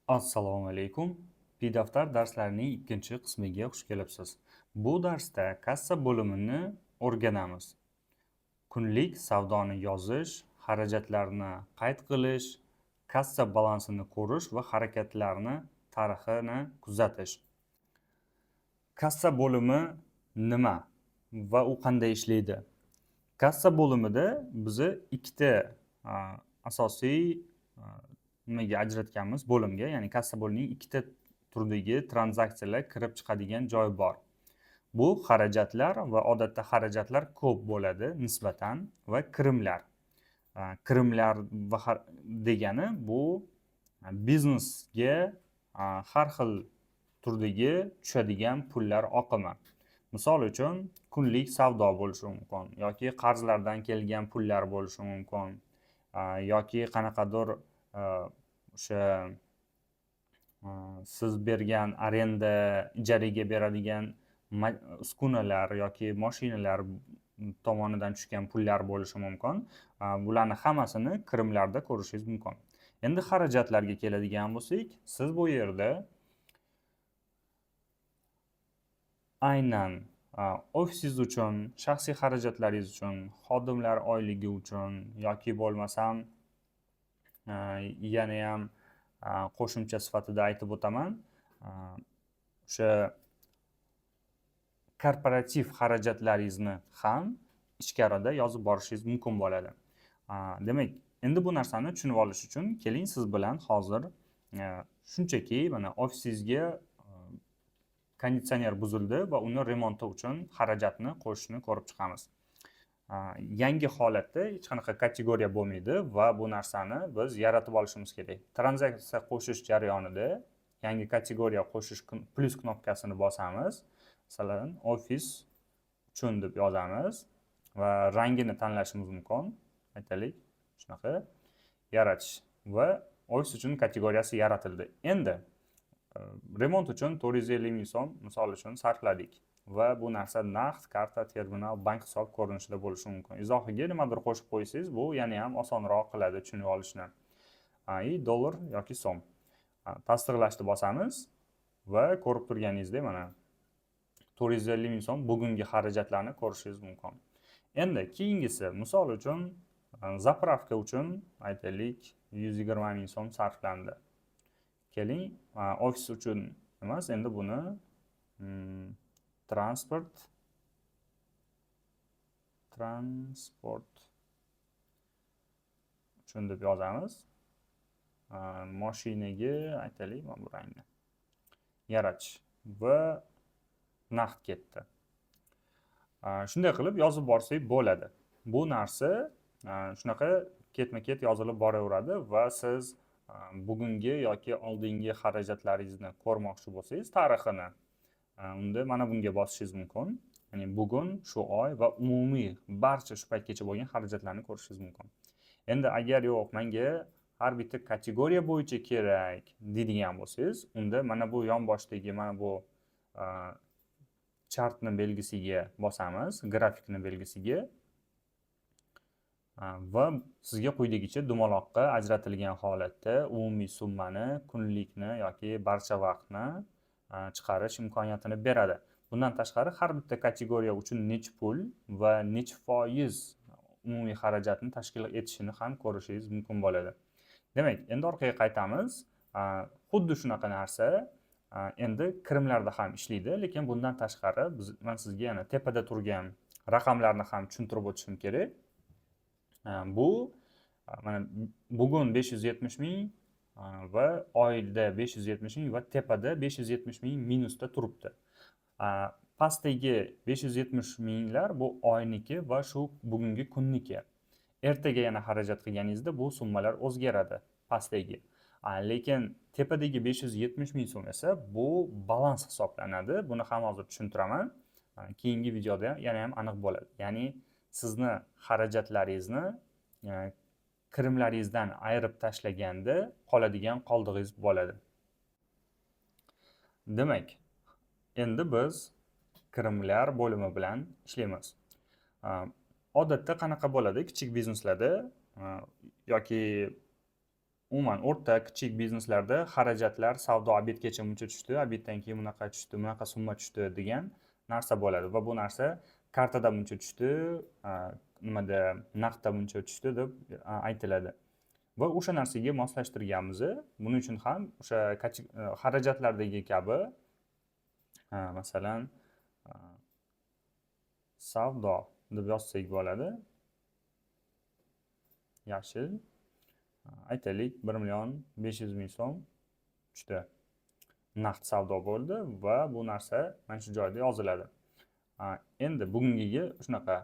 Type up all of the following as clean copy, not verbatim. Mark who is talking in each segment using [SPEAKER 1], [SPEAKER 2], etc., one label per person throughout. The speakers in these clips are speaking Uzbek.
[SPEAKER 1] Assalomu alaykum. Pidaftar darslarining ikkinchi qismiga xush kelibsiz. Bu darsda kassa bo'limini o'rganamiz. Kunlik savdoni yozish, xarajatlarni qayd qilish, kassa balansini ko'rish va harakatlarni tarixini kuzatish. Kassa bo'limi nima va u qanday ishlaydi? Kassa bo'limida bizni ikkita asosiy nimaga ajratganmiz bo'limga, ya'ni kassa bo'limining ikkita turdagi tranzaksiyalar kirib chiqadigan joy bor. Bu xarajatlar va odatda xarajatlar ko'p bo'ladi nisbatan va kirimlar. Kirimlar degani bu biznesga har xil turdagi tushadigan pullar oqimi. Misol uchun kunlik savdo bo'lishi mumkin yoki qarzlardan kelgan pullar bo'lishi mumkin yoki qanaqadir o'sha siz bergan arenda ijaraga beradigan uskunalar yoki mashinalar tomonidan tushgan pullar bo'lishi mumkin. Bularni hammasini kirimlarda ko'rishingiz mumkin. Endi xarajatlarga keladigan bo'lsak, siz bu yerda aynan ofisingiz uchun, shaxsiy xarajatlaringiz uchun, xodimlar oyligi uchun yoki bo'lmasam yana ham qo'shimcha sifatida aytib o'taman, o'sha korporativ xarajatlaringizni ham ichkarida yozib borishingiz mumkin bo'ladi. Demak, endi bu narsani tushunib olish uchun keling siz bilan hozir shunchaki mana ofisingizga konditsioner buzildi va uni remonti uchun xarajatni qo'shishni ko'rib chiqamiz. Yangi holatda hech qanaqa kategoriya bo'lmaydi va bu narsani biz yaratib olishimiz kerak. Tranzaksiya qo'shish jarayonida yangi kategoriya qo'shish plus knopkasini bosamiz. Masalan, ofis uchun deb yozamiz va rangini tanlashimiz mumkin. Aytaylik, shunaqa yaratish va ofis uchun kategoriyasi yaratildi. Endi remont uchun 450 ming so'm misol uchun sarfladik va bu narsa naqd, karta, terminal, bank hisob ko'rinishida bo'lishi mumkin. Izohiga nimadir qo'shib qo'ysangiz, bu yana ham osonroq qiladi tushunib olishni. Dollar yoki so'm. Tasdiqlashni bosamiz va ko'rib turganingizdek mana 450 ming so'm bugungi xarajatlarni ko'rishingiz mumkin. Endi keyingisi, misol uchun zapravka uchun aytaylik 120 ming so'm sarflandi. Keling, ofis uchun emas, endi buni transport uchun deb yozamiz. Mashinaga aytaylik mana bu rangni yaratish va naqd ketdi. Shunday qilib yozib borsak bo'ladi. Bu narsa shunaqa ketma-ket yozilib boraveradi va siz bugungi yoki oldingi xarajatlaringizni ko'rmoqchi bo'lsangiz tarixini, unda mana bunga bosishingiz mumkin. Ya'ni bugun, shu oy va umumiy barcha shu paytgacha bo'lgan xarajatlarni ko'rishingiz mumkin. Endi agar yo'q, menga har bitta kategoriya bo'yicha kerak deydigan bo'lsangiz, unda mana bu yonboshdagi mana bu chartni belgisiga bosamiz, grafikni belgisiga va sizga quyidagicha dumaloqqa ajratilgan holatda umumiy summani, kunlikni yoki barcha vaqtni chiqarish imkoniyatini beradi. Bundan tashqari har bitta kategoriya uchun necha pul va necha foiz umumiy xarajatni tashkil etishini ham ko'rishingiz mumkin bo'ladi. Demak, endi orqaga qaytamiz. Xuddi shunaqa narsa endi kirimlarda ham ishlaydi, lekin bundan tashqari men sizga yana tepada turgan raqamlarni ham tushuntirib o'tishim kerak. Bu mana bugun 570 ming va oyda 570 ming va tepada 570 ming minusda turibdi. Pastdagi 570 minglar bu oyniki va shu bugungi kunniki. Ertaga yana xarajat qilganingizda bu summalar o'zgaradi pastdagi. Lekin tepadagi 570 ming so'm esa bu balans hisoblanadi. Buni ham hozir tushuntiraman. Keyingi videoda yana ham aniq bo'ladi. Ya'ni sizni xarajatlaringizni kirimlaringizdan ayirib tashlaganda qoladigan qoldig'ingiz bo'ladi. Demak, endi biz kirimlar bo'limi bilan ishlaymiz. Odatda qanaqa bo'ladi kichik bizneslarda yoki umuman o'rta kichik bizneslarda xarajatlar savdo obedgacha buncha tushdi, obeddan keyin bunaqa tushdi, bunaqa summa tushdi degan narsa bo'ladi va bu narsa kartada buncha tushdi, nimada naqdda buncha tushdi deb aytiladi. Va o'sha narsaga moslashtirganmiz. Buning uchun ham o'sha xarajatlardagi kabi masalan savdo deb yozsak bo'ladi. Yashil aytaylik 1,5 million so'm tushdi. Naqd savdo bo'ldi va bu narsa mana shu joyda yoziladi. Endi bugungiga shunaqa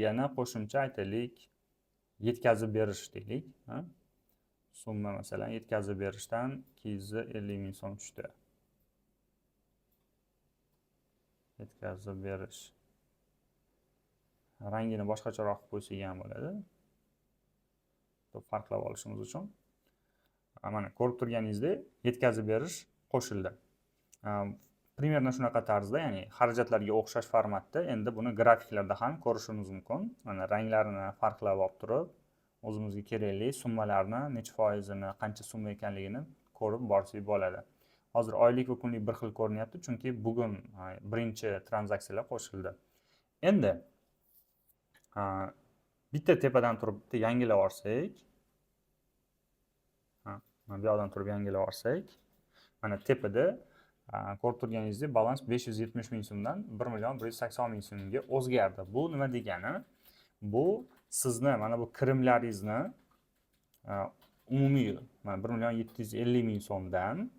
[SPEAKER 1] yana qo'shimcha aytaylik yetkazib berish deylik. Summa masalan yetkazib berishdan 250 ming so'm tushdi. Yetkazib berish. Rangini boshqacharoq qilib qo'ysak ham bo'ladi. Farqlab olishimiz uchun. Mana ko'rib turganingizdek, yetkazib berish qo'shildi. Примерно shunaqa tarzda, ya'ni xarajatlarga o'xshash formatda endi buni grafiklarda ham ko'rishimiz mumkin. Mana ranglarini farqlab olib turib, o'zimizga kerakli summalarni, necha foizini, qancha summa ekanligini ko'rib borsak bo'ladi. Hozir oylik va kunlik bir xil ko'rinyapti, chunki bugun birinchi tranzaksiyalar qo'shildi. Endi bitta tepadan turib bitta yangilab olsak, mana bu yoqdan turib yangilab olsak, mana tepada ko'rib turganingizdek balans 570 ming so'mdan 1,180 million so'mga o'zgardi. Bu nima degani? Bu sizni mana bu kirimlaringizni umumiy mana 1,750 million so'mdan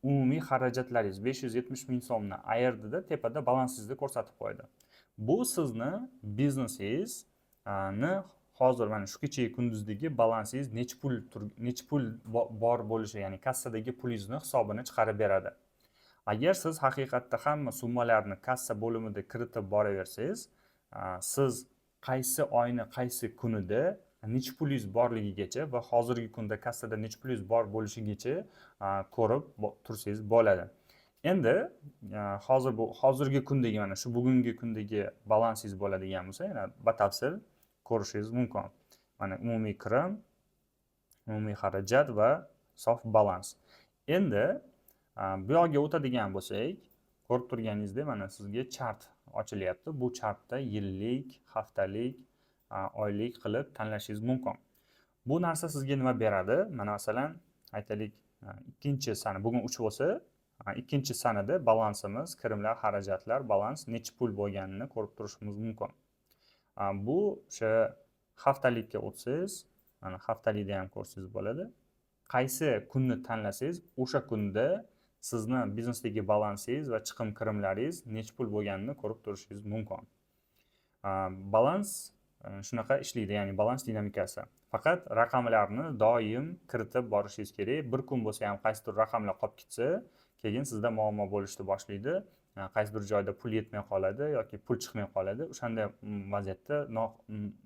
[SPEAKER 1] umumiy xarajatlaringiz 570 ming so'mni ayırdida tepada balansingizni ko'rsatib qo'ydi. Bu sizni biznesingizni hozir mana shu kechagi kunduzdagi balansingiz necha pul bor bo'lishi, ya'ni kassadagi pulingizni hisobini chiqarib beradi. Agar siz haqiqatda hamma summalarni kassa bo'limida kiritib boraversangiz, siz qaysi oyni qaysi kunida necha pulingiz borligigacha va hozirgi kunda kassada necha pulingiz bor bo'lishigacha ko'rib tursangiz bo'ladi. Endi hozirgi kundagi mana shu bugungi kundagi balansingiz bo'ladigan bo'lsa, yana batafsil ko'rishingiz mumkin. Mana umumiy kirim, umumiy xarajat va sof balans. Endi bu yoqqa o'tadigan bo'lsak, ko'rib turganingizdek mana sizga chart ochilyapti. Bu chartda yillik, haftalik, oylik qilib tanlashingiz mumkin. Bu narsa sizga nima beradi? Mana masalan, aytaylik, ikkinchi sana bugun 3 bo'lsa, ikkinchi sanada balansimiz, kirimlar, xarajatlar, balans necha pul bo'lganini ko'rib turishimiz mumkin. Bu o'sha haftalikka o'tsangiz, mana haftalikda ham ko'rsangiz bo'ladi. Qaysi kunni tanlasangiz, o'sha kunda sizni biznesdagi balansingiz va chiqim kirimlaringiz necha pul bo'lganini ko'rib turishingiz mumkin. Balans shunaqa ishlaydi, ya'ni balans dinamikasi. Faqat raqamlarni doim kiritib borishingiz kerak. Bir kun bo'lsa ham qaysidir raqamlar qolib ketsa, keyin sizda muammo bo'lishni boshlaydi. Qaysi bir joyda pul yetmay qoladi yoki pul chiqmay qoladi. O'shanda vaziyatda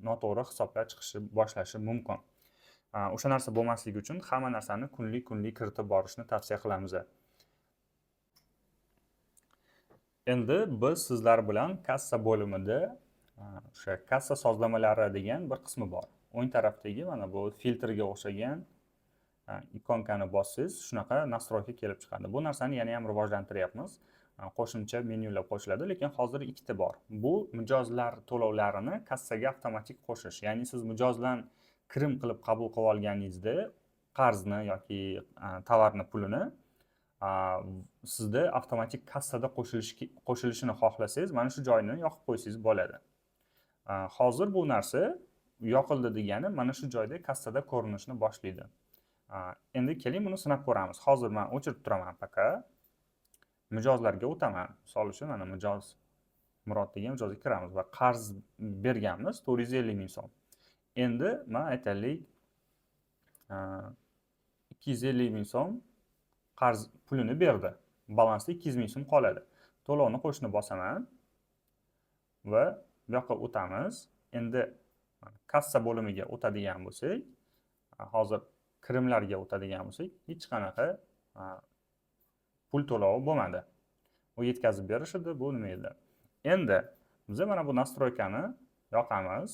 [SPEAKER 1] noto'g'ri hisoblar chiqishi boshlashi mumkin. O'sha narsa bo'lmasligi uchun hamma narsani kunlik kiritib borishni tavsiya qilamiz. Endi biz sizlar bilan kassa bo'limida o'sha kassa sozlamalari degan bir qismi bor. O'ng tarafdagi mana bu filtrga o'xshagan ikonkani bossangiz, shunaqa nastroyga kelib chiqadi. Bu narsani yana ham rivojlantiryapmiz. Qo'shimcha menyular qo'shiladi, lekin hozir ikkita bor. Bu mijozlar to'lovlarini kassaga avtomatik qo'shish. Ya'ni siz mijozdan kirim qilib qabul qilib olganingizda qarzni yoki tovarni pulini sizda avtomatik kassada qo'shilishini xohlasangiz, mana shu joyini yoqib qo'ysangiz bo'ladi. Hozir bu narsa yoqildi degani mana shu joyda kassada ko'rinishni boshlaydi. Endi keling buni sinab ko'ramiz. Hozir men o'chirib turaman faqat. Mijozlarga o'taman. Misol uchun mana mijoz Murod degan mijozga kiramiz va qarz berganmiz 450 ming so'm. Endi men aytaylik 250 ming so'm qarz pulini berdi. Balansda 200 ming so'm qoladi. To'lovni qo'shni bosaman va bu yoqqa o'tamiz. Endi kassa bo'limiga o'tadigan bo'lsak, hozir kirimlarga o'tadigan bo'lsak, hech qanaqa pul to'lovi bo'lmadi. U yetkazib berish edi, bu nima edi? Endi biz mana bu nastroykani yoqamiz.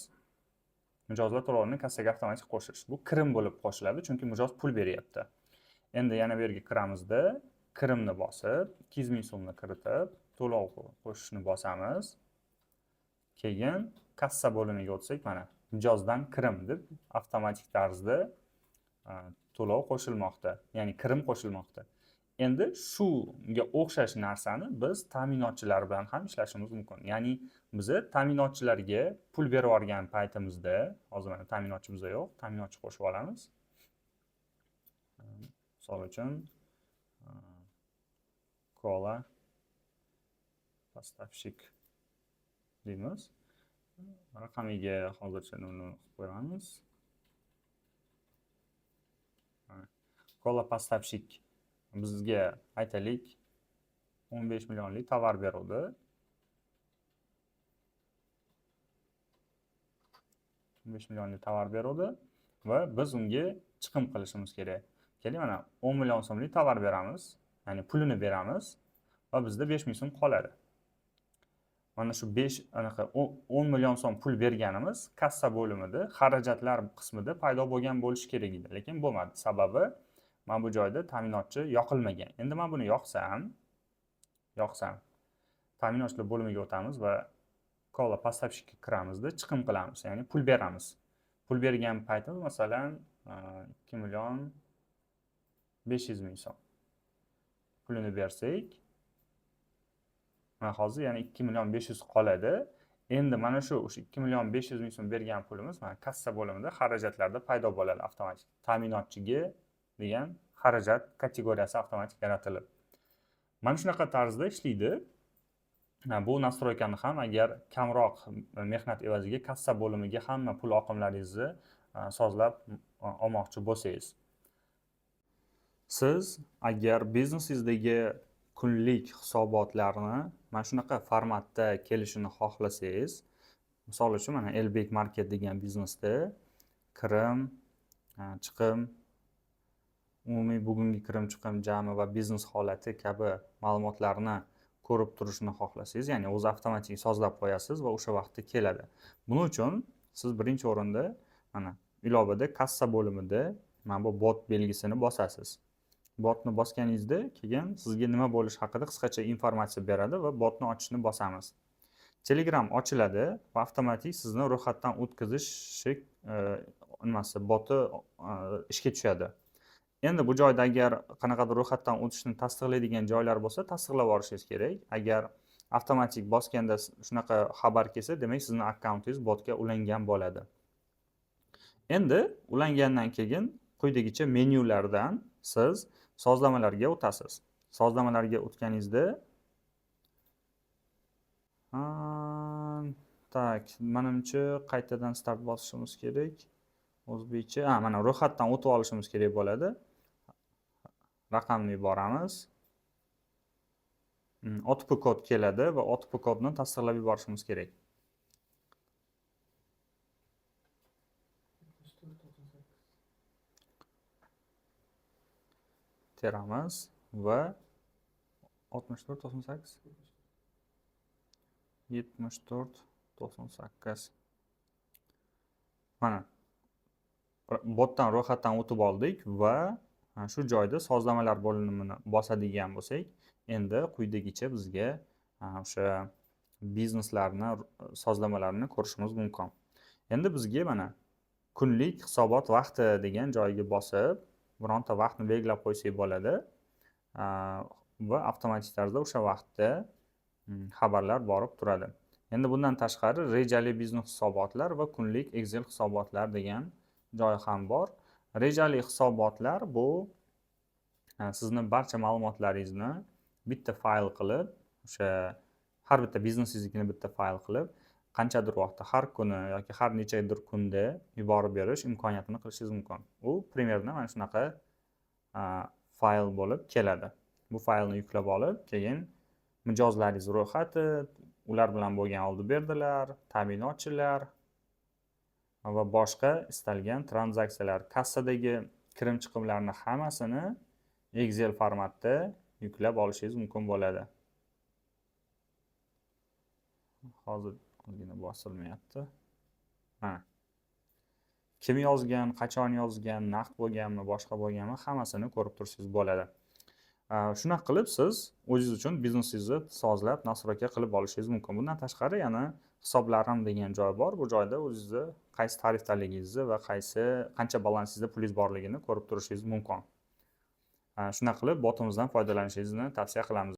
[SPEAKER 1] Mijozlar to'lovini kassaga avtomatik qo'shish. Bu kirim bo'lib qo'shiladi, chunki mijoz pul beryapti. Endi yana bu yerga kiramizda kirimni bosib, 200 ming so'mni kiritib, to'lov qo'shishni bosamiz. Keyin kassa bo'limiga o'tsak, mana mijozdan kirim deb avtomatik tarzda to'lov qo'shilmoqda, ya'ni kirim qo'shilmoqda. Endi shunga o'xshash narsani biz ta'minotchilar bilan ham ishlashimiz mumkin. Ya'ni biz ta'minotchilarga pul berib yuborgan paytimizda, hozir mana ta'minotchi bizda yo'q, ta'minotchi qo'shib olamiz. Misol uchun kola поставщик deymiz. Raqamiga hozircha uni qilib qo'yamiz. Kola поставщик bizga aytaylik 15 millionlik tovar beruvdi. 15 millionlik tovar beruvdi va biz unga chiqim qilishimiz kerak. Keling, mana 10 million so'mlik tovar beramiz, ya'ni pulini beramiz va bizda 5 ming so'm qoladi. Mana shu 10 million so'm pul berganimiz kassa bo'limida xarajatlar qismida paydo bo'lgan bo'lishi kerak edi, lekin bo'lmadi. Sababi mana bu joyda ta'minotchi yoqilmagan. Endi men buni yoqsam, ta'minotchilar bo'limiga o'tamiz va kola поставщикka kiramizda chiqim qilamiz, ya'ni pul beramiz. Pul bergan paytimiz masalan 2 million 500 ming so'm. Pulini bersak, mana hozir yana 2 million 500 qoladi. Endi mana shu o'sha 2 million 500 ming so'm bergan pulimiz mana kassa bo'limida xarajatlarda paydo bo'ladi avtomatik. Ta'minotchiga degan xarajat kategoriyasi avtomatik yaratilib. Mana shunaqa tarzda ishlaydi. Bu nastroykani ham agar kamroq mehnat evaziga kassa bo'limiga hamma pul oqimlaringizni sozlab olmoqchi bo'lsangiz, siz agar biznesingizdagi kunlik hisobotlarni mana shunaqa formatda kelishini xohlasangiz, misol uchun mana Elbek Market degan biznesda kirim, chiqim, umumiy bugungi kirim chiqim jami va biznes holati kabi ma'lumotlarni ko'rib turishni xohlasangiz, ya'ni o'zi avtomatik sozlab qo'yasiz va o'sha vaqtda keladi. Buning uchun siz birinchi o'rinda mana ilovada kassa bo'limida mana bu bot belgisini bosasiz. Botni bosganingizda keyin sizga nima bo'lishi haqida qisqacha informatsiya beradi va botni ochishni bosamiz. Telegram ochiladi va avtomatik sizni ro'yxatdan o'tkazish boti ishga tushadi. Endi bu joyda agar qanaqadir ro'yxatdan o'tishni tasdiqlaydigan joylar bo'lsa, tasdiqlab olishingiz kerak. Agar avtomatik bosganda shunaqa xabar kelsa, demak sizning akkauntingiz botga ulangan bo'ladi. Endi ulangandan keyin quyidagicha menyulardan siz sozlamalarga o'tasiz. Sozlamalarga o'tganingizda menimcha qaytadan start bosishimiz kerak. O'zbekcha, mana ro'yxatdan o'tib olishimiz kerak bo'ladi. Raqamni yuboramiz. OTP kod keladi va OTP kodni tasdiqlab yuborishimiz kerak. Teramiz va 6498 7498. Mana botdan ro'yxatdan o'tib oldik va shu joyda sozlamalar bo'limini bosadigan bo'lsak, endi quyidagicha bizga o'sha bizneslarni sozlamalarini ko'rishimiz mumkin. Endi bizga mana kunlik hisobot vaqti degan joyiga bosib, bironta vaqtni belgilab qo'ysak bo'ladi va avtomatik tarzda o'sha vaqtda xabarlar borib turadi. Endi bundan tashqari rejali biznes hisobotlar va kunlik Excel hisobotlar degan joyi ham bor. Rejali hisobotlar bu sizni barcha ma'lumotlaringizni bitta fayl qilib, o'sha har bitta biznesingiznikini bitta fayl qilib, qanchadir vaqtda har kuni yoki har nechadir kunda yuborib berish imkoniyatini qilishingiz mumkin. U primerna mana shunaqa fayl bo'lib keladi. Bu faylni yuklab olib, keyin mijozlaringiz ro'yxati, ular bilan bo'lgan oldi berdilar, ta'minotchilar va boshqa istalgan tranzaksiyalar, kassadagi kirim chiqimlarni hammasini Excel formatda yuklab olishingiz mumkin bo'ladi. Hozir ozgina bosilmayapti. kim yozgan, qachon yozgan, naqd bo'lganmi, boshqa bo'lganmi, hammasini ko'rib tursangiz bo'ladi. Shunaqa qilib siz o'zingiz uchun biznesingizni sozlab, nasroka qilib olishingiz mumkin. Bundan tashqari yana hisoblarim degan joy bor. Bu joyda o'zingizni qaysi tarifdaligingizni va qancha balansingizda pulingiz borligini ko'rib turishingiz mumkin. Shunaqa qilib botimizdan foydalanishingizni tavsiya qilamiz.